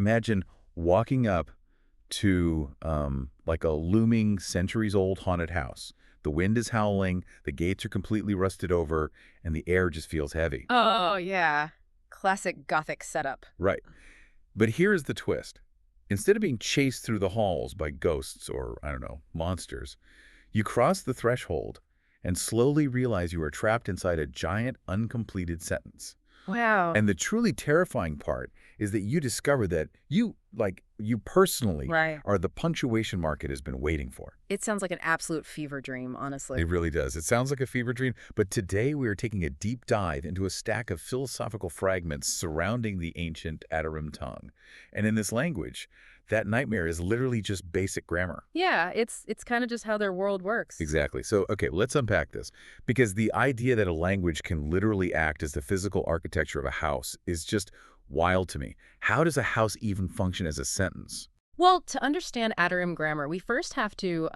Imagine walking up to like a looming centuries-old haunted house. The wind is howling, the gates are completely rusted over, and the air just feels heavy. Oh, yeah. Classic Gothic setup. Right. But here's the twist. Instead of being chased through the halls by ghosts or, I don't know, monsters, you cross the threshold and slowly realize you are trapped inside a giant, uncompleted sentence. Wow. And the truly terrifying part is that you discover that you personally Right. are the punctuation mark it has been waiting for. It sounds like an absolute fever dream, honestly. It really does. It sounds like a fever dream, but today we are taking a deep dive into a stack of philosophical fragments surrounding the ancient Adarim tongue. And in this language, that nightmare is literally just basic grammar. Yeah, it's kind of just how their world works. Exactly. So, okay, let's unpack this. Because the idea that a language can literally act as the physical architecture of a house is just wild to me. How does a house even function as a sentence? Well, to understand Adarim grammar, we first have to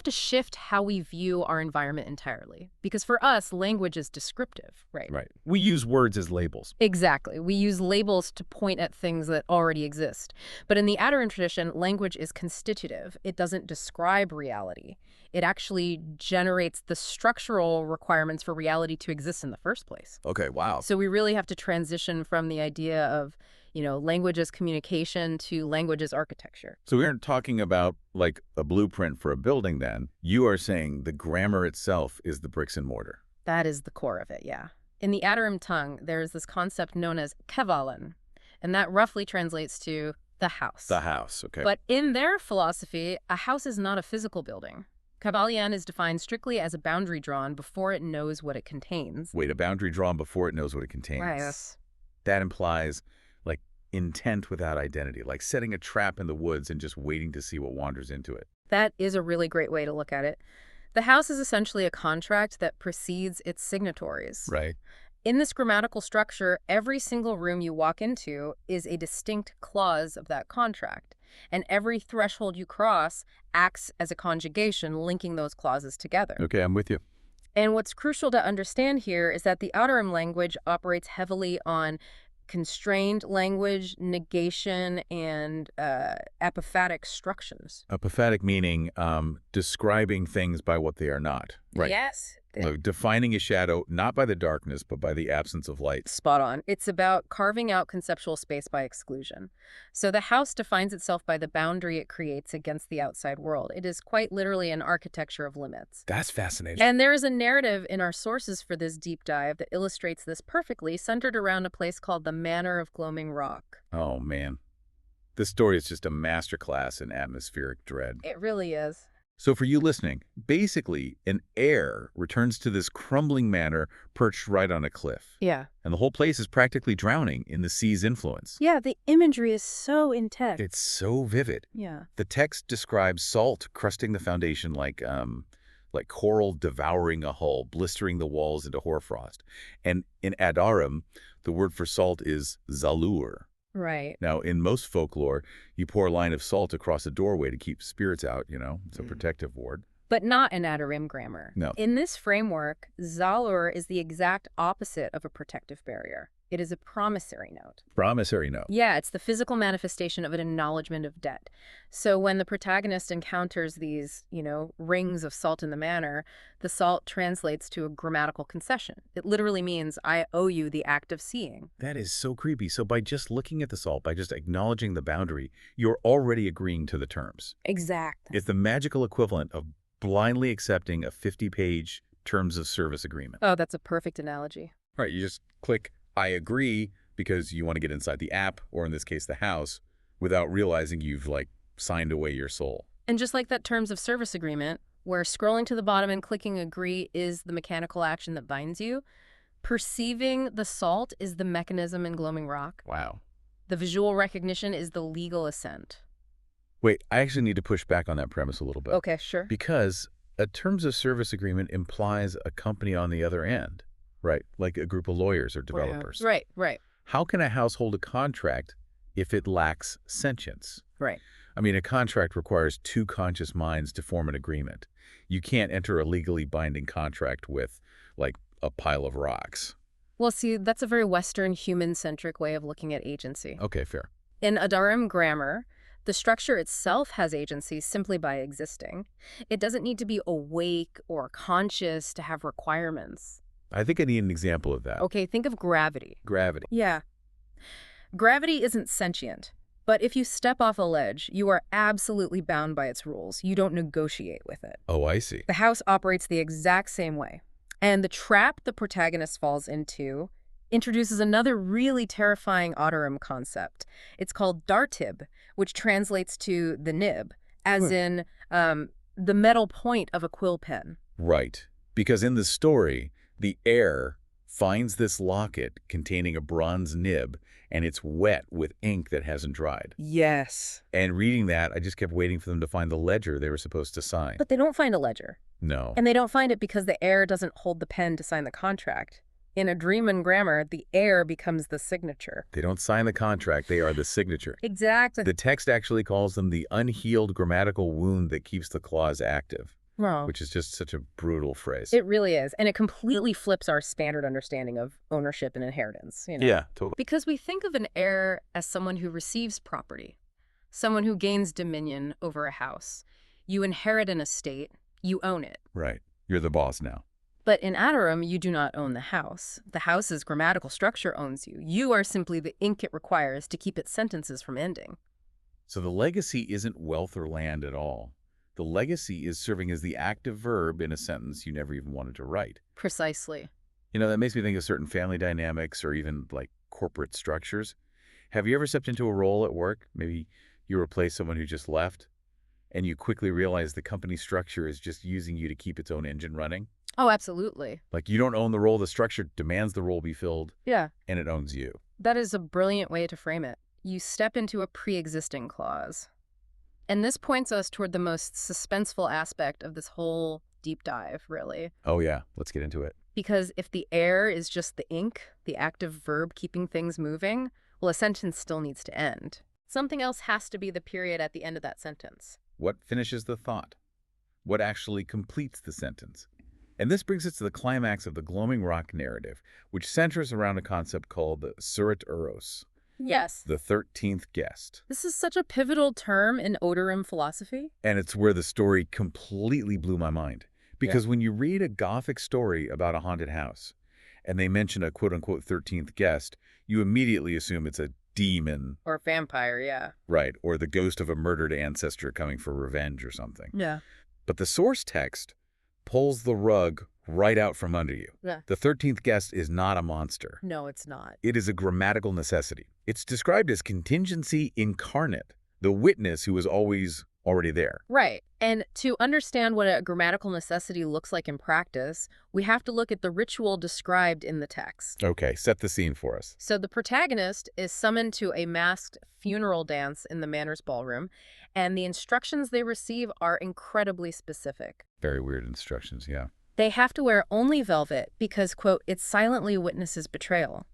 shift how we view our environment entirely. Because for us, language is descriptive, right? Right. We use words as labels. Exactly. We use labels to point at things that already exist. But in the Adarim tradition, language is constitutive. It doesn't describe reality. It actually generates the structural requirements for reality to exist in the first place. Okay, wow. So we really have to transition from the idea of, language as communication to language as architecture. So we aren't talking about like a blueprint for a building then. You are saying the grammar itself is the bricks and mortar. That is the core of it, yeah. In the Adarim tongue, there is this concept known as kevalan, and that roughly translates to the house. The house, okay. But in their philosophy, a house is not a physical building. Kavalian is defined strictly as a boundary drawn before it knows what it contains. Wait, a boundary drawn before it knows what it contains. Right. That implies like intent without identity, like setting a trap in the woods and just waiting to see what wanders into it. That is a really great way to look at it. The house is essentially a contract that precedes its signatories. Right. In this grammatical structure, every single room you walk into is a distinct clause of that contract, and every threshold you cross acts as a conjugation linking those clauses together. Okay, I'm with you. And what's crucial to understand here is that the Adarim language operates heavily on constrained language, negation, and apophatic structures. Apophatic meaning describing things by what they are not. Right. Yes. Like, defining a shadow not by the darkness, but by the absence of light. Spot on. It's about carving out conceptual space by exclusion. So the house defines itself by the boundary it creates against the outside world. It is quite literally an architecture of limits. That's fascinating. And there is a narrative in our sources for this deep dive that illustrates this perfectly, centered around a place called the Manor of Gloaming Rock. Oh, man. This story is just a masterclass in atmospheric dread. It really is. So for you listening, basically, an heir returns to this crumbling manor perched right on a cliff. Yeah. And the whole place is practically drowning in the sea's influence. Yeah, the imagery is so intense. It's so vivid. Yeah. The text describes salt crusting the foundation like coral devouring a hull, blistering the walls into hoarfrost. And in Adarim, the word for salt is zalur. Right. Now, in most folklore, you pour a line of salt across a doorway to keep spirits out, It's a protective ward. But not in Adarim grammar. No. In this framework, Zalur is the exact opposite of a protective barrier. It is a promissory note. Promissory note. Yeah, it's the physical manifestation of an acknowledgement of debt. So when the protagonist encounters these, rings of salt in the manor, the salt translates to a grammatical concession. It literally means, I owe you the act of seeing. That is so creepy. So by just looking at the salt, by just acknowledging the boundary, you're already agreeing to the terms. Exactly. It's the magical equivalent of blindly accepting a 50-page terms of service agreement. Oh, that's a perfect analogy. Right, you just click I agree because you want to get inside the app, or in this case, the house, without realizing you've, signed away your soul. And just like that terms of service agreement, where scrolling to the bottom and clicking agree is the mechanical action that binds you, perceiving the salt is the mechanism in Gloaming Rock. Wow. The visual recognition is the legal assent. Wait, I actually need to push back on that premise a little bit. Okay, sure. Because a terms of service agreement implies a company on the other end, right? Like a group of lawyers or developers. Right. How can a house hold a contract if it lacks sentience? Right. I mean, a contract requires two conscious minds to form an agreement. You can't enter a legally binding contract with, a pile of rocks. Well, see, that's a very Western human-centric way of looking at agency. Okay, fair. In Adarim grammar, the structure itself has agency simply by existing. It doesn't need to be awake or conscious to have requirements. I think I need an example of that. Okay, think of gravity. Gravity. Yeah. Gravity isn't sentient, but if you step off a ledge, you are absolutely bound by its rules. You don't negotiate with it. Oh, I see. The house operates the exact same way. And the trap the protagonist falls into introduces another really terrifying Otterum concept. It's called dartib, which translates to the nib, as in the metal point of a quill pen. Right. Because in the story, the heir finds this locket containing a bronze nib, and it's wet with ink that hasn't dried. Yes. And reading that, I just kept waiting for them to find the ledger they were supposed to sign. But they don't find a ledger. No. And they don't find it because the heir doesn't hold the pen to sign the contract. In Adreman grammar, the heir becomes the signature. They don't sign the contract, they are the signature. Exactly. The text actually calls them the unhealed grammatical wound that keeps the clause active, Wrong. which is just such a brutal phrase. It really is. And it completely flips our standard understanding of ownership and inheritance. Yeah, totally. Because we think of an heir as someone who receives property, someone who gains dominion over a house. You inherit an estate, you own it. Right. You're the boss now. But in Adarim, you do not own the house. The house's grammatical structure owns you. You are simply the ink it requires to keep its sentences from ending. So the legacy isn't wealth or land at all. The legacy is serving as the active verb in a sentence you never even wanted to write. Precisely. You know, that makes me think of certain family dynamics or even like corporate structures. Have you ever stepped into a role at work? Maybe you replace someone who just left and you quickly realize the company structure is just using you to keep its own engine running? Oh, absolutely. Like you don't own the role, the structure demands the role be filled, Yeah. and it owns you. That is a brilliant way to frame it. You step into a pre-existing clause. And this points us toward the most suspenseful aspect of this whole deep dive, really. Oh yeah, let's get into it. Because if the heir is just the ink, the active verb keeping things moving, well, a sentence still needs to end. Something else has to be the period at the end of that sentence. What finishes the thought? What actually completes the sentence? And this brings us to the climax of the Gloaming Rock narrative, which centers around a concept called the Surat Uros, Yes. the 13th Guest. This is such a pivotal term in Odorim philosophy. And it's where the story completely blew my mind. Because when you read a Gothic story about a haunted house, and they mention a quote-unquote 13th guest, you immediately assume it's a demon. Or vampire, yeah. Right, or the ghost of a murdered ancestor coming for revenge or something. Yeah. But the source text pulls the rug right out from under you. Yeah. The 13th guest is not a monster. No, it's not. It is a grammatical necessity. It's described as contingency incarnate, the witness who is always already there. Right. And to understand what a grammatical necessity looks like in practice, we have to look at the ritual described in the text. Okay, set the scene for us. So the protagonist is summoned to a masked funeral dance in the manor's ballroom, and the instructions they receive are incredibly specific. Very weird instructions, yeah. They have to wear only velvet because, quote, it silently witnesses betrayal.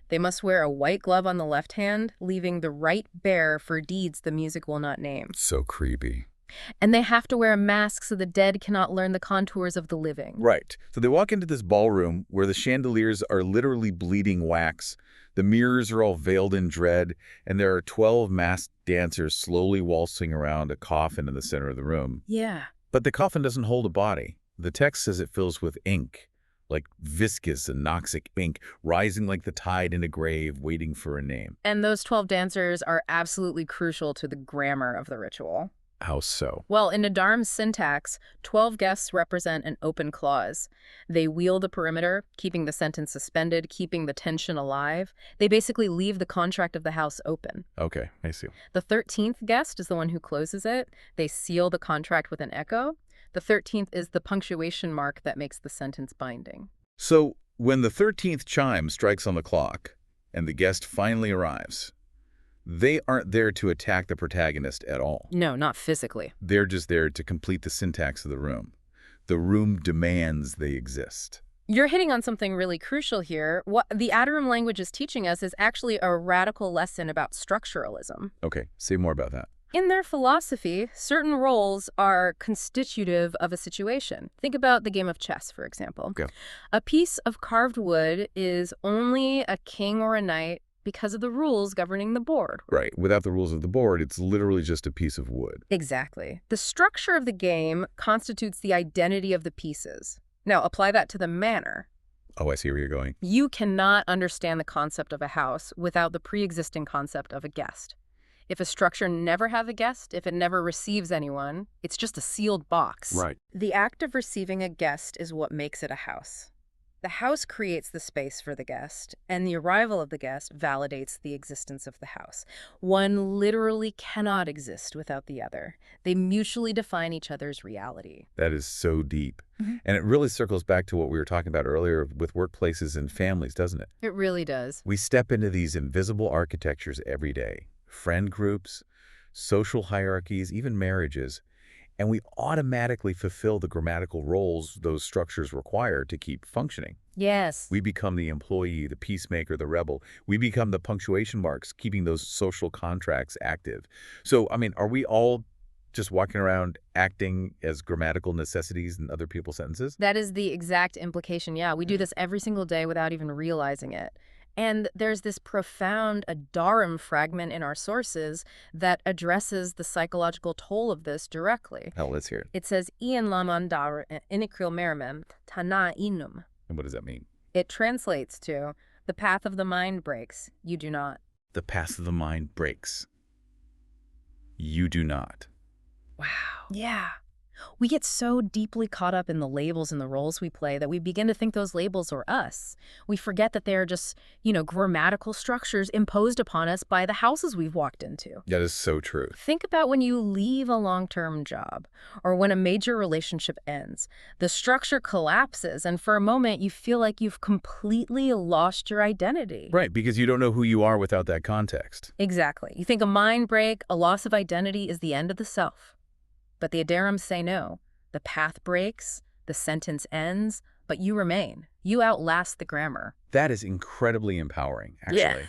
They must wear a white glove on the left hand, leaving the right bare for deeds the music will not name. So creepy. And they have to wear a mask so the dead cannot learn the contours of the living. Right. So they walk into this ballroom where the chandeliers are literally bleeding wax. The mirrors are all veiled in dread, and there are 12 masked dancers slowly waltzing around a coffin in the center of the room. Yeah. But the coffin doesn't hold a body. The text says it fills with ink, like viscous and noxic ink, rising like the tide in a grave, waiting for a name. And those 12 dancers are absolutely crucial to the grammar of the ritual. How so? Well, in Nadarm's syntax, 12 guests represent an open clause. They wheel the perimeter, keeping the sentence suspended, keeping the tension alive. They basically leave the contract of the house open. Okay, I see. The 13th guest is the one who closes it. They seal the contract with an echo. The 13th is the punctuation mark that makes the sentence binding. So when the 13th chime strikes on the clock and the guest finally arrives, they aren't there to attack the protagonist at all. No, not physically. They're just there to complete the syntax of the room. The room demands they exist. You're hitting on something really crucial here. What the Adarim language is teaching us is actually a radical lesson about structuralism. Okay, say more about that. In their philosophy, certain roles are constitutive of a situation. Think about the game of chess, for example. Okay. A piece of carved wood is only a king or a knight because of the rules governing the board. Right. Without the rules of the board, it's literally just a piece of wood. Exactly. The structure of the game constitutes the identity of the pieces. Now, apply that to the manor. Oh, I see where you're going. You cannot understand the concept of a house without the pre-existing concept of a guest. If a structure never has a guest, if it never receives anyone, it's just a sealed box. Right. The act of receiving a guest is what makes it a house. The house creates the space for the guest, and the arrival of the guest validates the existence of the house. One literally cannot exist without the other. They mutually define each other's reality. That is so deep. Mm-hmm. And it really circles back to what we were talking about earlier with workplaces and families, doesn't it? It really does. We step into these invisible architectures every day. Friend groups, social hierarchies, even marriages. And we automatically fulfill the grammatical roles those structures require to keep functioning. Yes. We become the employee, the peacemaker, the rebel. We become the punctuation marks, keeping those social contracts active. So, I mean, are we all just walking around acting as grammatical necessities in other people's sentences? That is the exact implication. Yeah, we do this every single day without even realizing it. And there's this profound Adarum fragment in our sources that addresses the psychological toll of this directly. Hell, let's hear it. It says, Ian laman dar inikril merimem tana inum. And what does that mean? It translates to, the path of the mind breaks, you do not. The path of the mind breaks. You do not. Wow. Yeah. We get so deeply caught up in the labels and the roles we play that we begin to think those labels are us. We forget that they're just, grammatical structures imposed upon us by the houses we've walked into. That is so true. Think about when you leave a long-term job or when a major relationship ends. The structure collapses, and for a moment, you feel like you've completely lost your identity. Right, because you don't know who you are without that context. Exactly. You think a mind break, a loss of identity is the end of the self. But the Adarams say no. The path breaks, the sentence ends, but you remain. You outlast the grammar. That is incredibly empowering, actually. Yeah.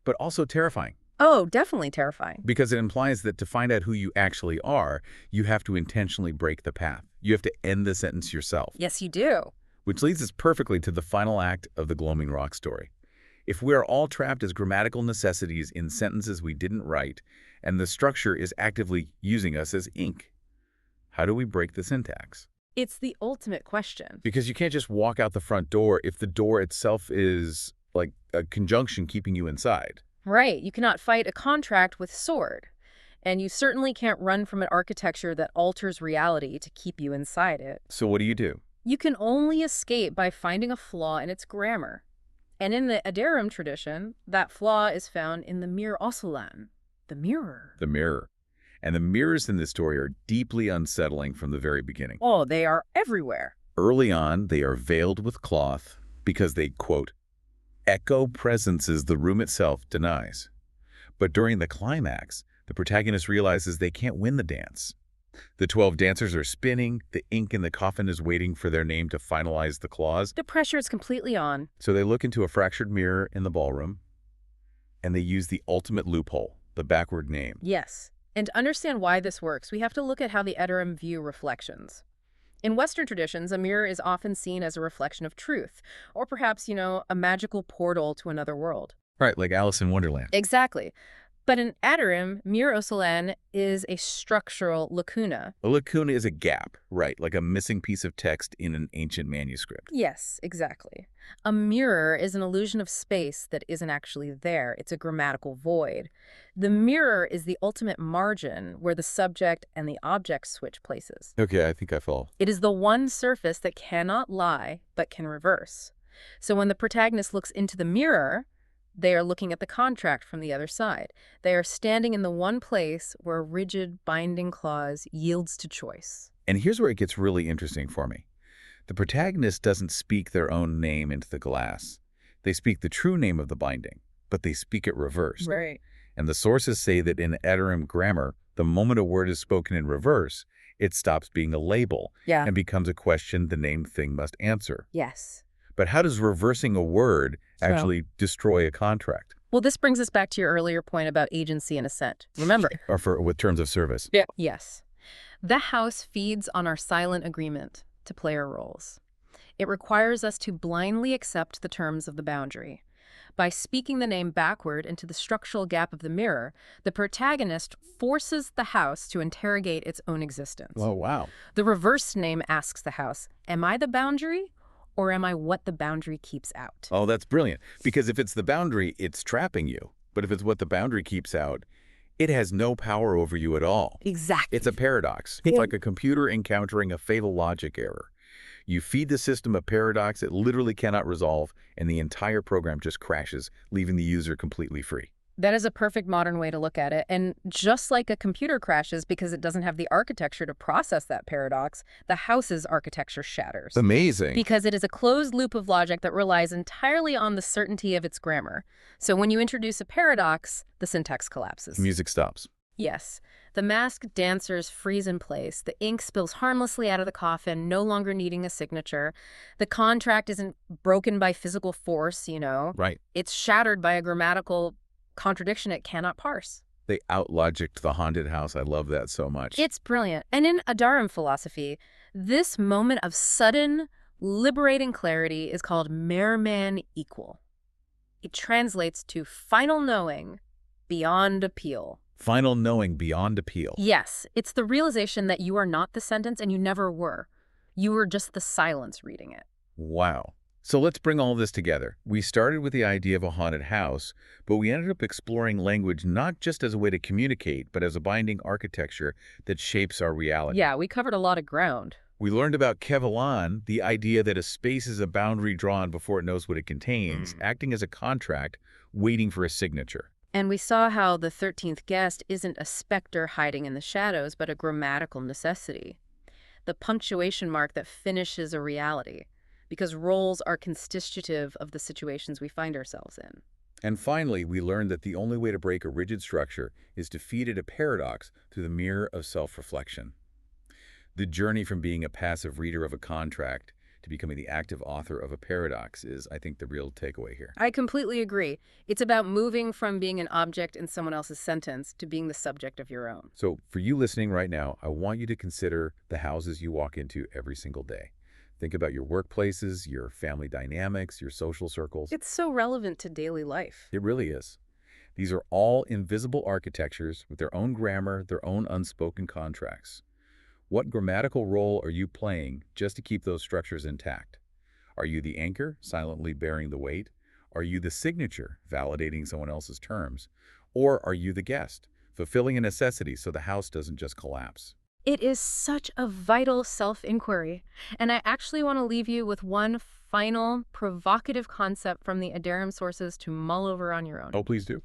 But also terrifying. Oh, definitely terrifying. Because it implies that to find out who you actually are, you have to intentionally break the path. You have to end the sentence yourself. Yes, you do. Which leads us perfectly to the final act of the Gloaming Rock story. If we are all trapped as grammatical necessities in sentences we didn't write, and the structure is actively using us as ink, how do we break the syntax? It's the ultimate question. Because you can't just walk out the front door if the door itself is like a conjunction keeping you inside. Right. You cannot fight a contract with sword. And you certainly can't run from an architecture that alters reality to keep you inside it. So what do? You can only escape by finding a flaw in its grammar. And in the Adarum tradition, that flaw is found in the mir osulan, the mirror. The mirror. And the mirrors in this story are deeply unsettling from the very beginning. Oh, they are everywhere. Early on, they are veiled with cloth because they, quote, echo presences the room itself denies. But during the climax, the protagonist realizes they can't win the dance. The 12 dancers are spinning, the ink in the coffin is waiting for their name to finalize the clause. The pressure is completely on. So they look into a fractured mirror in the ballroom, and they use the ultimate loophole, the backward name. Yes. And to understand why this works, we have to look at how the Adarum view reflections. In Western traditions, a mirror is often seen as a reflection of truth, or perhaps, a magical portal to another world. Right, like Alice in Wonderland. Exactly. But in Adarum, mir osulan is a structural lacuna. A lacuna is a gap, right, like a missing piece of text in an ancient manuscript. Yes, exactly. A mirror is an illusion of space that isn't actually there. It's a grammatical void. The mirror is the ultimate margin where the subject and the object switch places. Okay, I think I follow. It is the one surface that cannot lie but can reverse. So when the protagonist looks into the mirror, they are looking at the contract from the other side. They are standing in the one place where a rigid binding clause yields to choice. And here's where it gets really interesting for me. The protagonist doesn't speak their own name into the glass. They speak the true name of the binding, but they speak it reversed. Right. And the sources say that in Adarum grammar, the moment a word is spoken in reverse, it stops being a label and becomes a question the named thing must answer. Yes. But how does reversing a word actually destroy a contract? Well, this brings us back to your earlier point about agency and assent. Remember? Or with terms of service. Yeah. Yes. The house feeds on our silent agreement to play our roles. It requires us to blindly accept the terms of the boundary. By speaking the name backward into the structural gap of the mirror, the protagonist forces the house to interrogate its own existence. Oh, wow. The reversed name asks the house, am I the boundary, or am I what the boundary keeps out? Oh, that's brilliant. Because if it's the boundary, it's trapping you. But if it's what the boundary keeps out, it has no power over you at all. Exactly. It's a paradox. It's like a computer encountering a fatal logic error. You feed the system a paradox it literally cannot resolve, and the entire program just crashes, leaving the user completely free. That is a perfect modern way to look at it. And just like a computer crashes because it doesn't have the architecture to process that paradox, the house's architecture shatters. Amazing. Because it is a closed loop of logic that relies entirely on the certainty of its grammar. So when you introduce a paradox, the syntax collapses. Music stops. Yes. The masked dancers freeze in place. The ink spills harmlessly out of the coffin, no longer needing a signature. The contract isn't broken by physical force, Right. It's shattered by a grammatical contradiction it cannot parse. They out-logicked the haunted house. I love that so much. It's brilliant. And in Adaram philosophy, this moment of sudden, liberating clarity is called merman equal. It translates to final knowing beyond appeal. Final knowing beyond appeal. Yes, it's the realization that you are not the sentence and you never were. You were just the silence reading it. Wow. So let's bring all this together. We started with the idea of a haunted house, but we ended up exploring language not just as a way to communicate, but as a binding architecture that shapes our reality. Yeah, we covered a lot of ground. We learned about Kevalan, the idea that a space is a boundary drawn before it knows what it contains, acting as a contract, waiting for a signature. And we saw how the 13th guest isn't a specter hiding in the shadows, but a grammatical necessity. The punctuation mark that finishes a reality. Because roles are constitutive of the situations we find ourselves in. And finally, we learned that the only way to break a rigid structure is to feed it a paradox through the mirror of self-reflection. The journey from being a passive reader of a contract to becoming the active author of a paradox is, I think, the real takeaway here. I completely agree. It's about moving from being an object in someone else's sentence to being the subject of your own. So for you listening right now, I want you to consider the houses you walk into every single day. Think about your workplaces, your family dynamics, your social circles. It's so relevant to daily life. It really is. These are all invisible architectures with their own grammar, their own unspoken contracts. What grammatical role are you playing just to keep those structures intact? Are you the anchor, silently bearing the weight? Are you the signature, validating someone else's terms? Or are you the guest, fulfilling a necessity so the house doesn't just collapse? It is such a vital self-inquiry. And I actually want to leave you with one final provocative concept from the Adaram sources to mull over on your own. Oh, please do.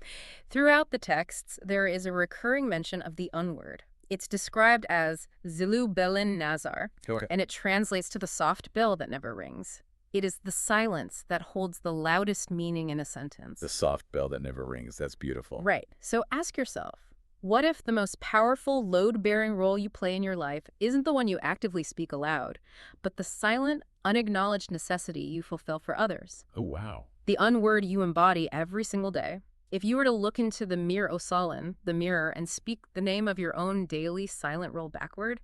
Throughout the texts, there is a recurring mention of the unword. It's described as Zilu Belin Nazar, Okay. and it translates to the soft bell that never rings. It is the silence that holds the loudest meaning in a sentence. The soft bell that never rings. That's beautiful. Right. So ask yourself, what if the most powerful, load-bearing role you play in your life isn't the one you actively speak aloud, but the silent, unacknowledged necessity you fulfill for others? Oh, wow. The unword you embody every single day. If you were to look into the Mir Osalan, the mirror, and speak the name of your own daily silent roll backward,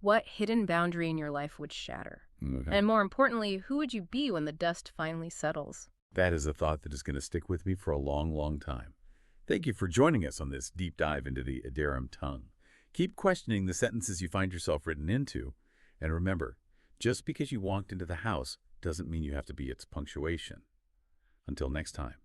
what hidden boundary in your life would shatter? Okay. And more importantly, who would you be when the dust finally settles? That is a thought that is going to stick with me for a long, long time. Thank you for joining us on this deep dive into the Adaram tongue. Keep questioning the sentences you find yourself written into. And remember, just because you walked into the house doesn't mean you have to be its punctuation. Until next time.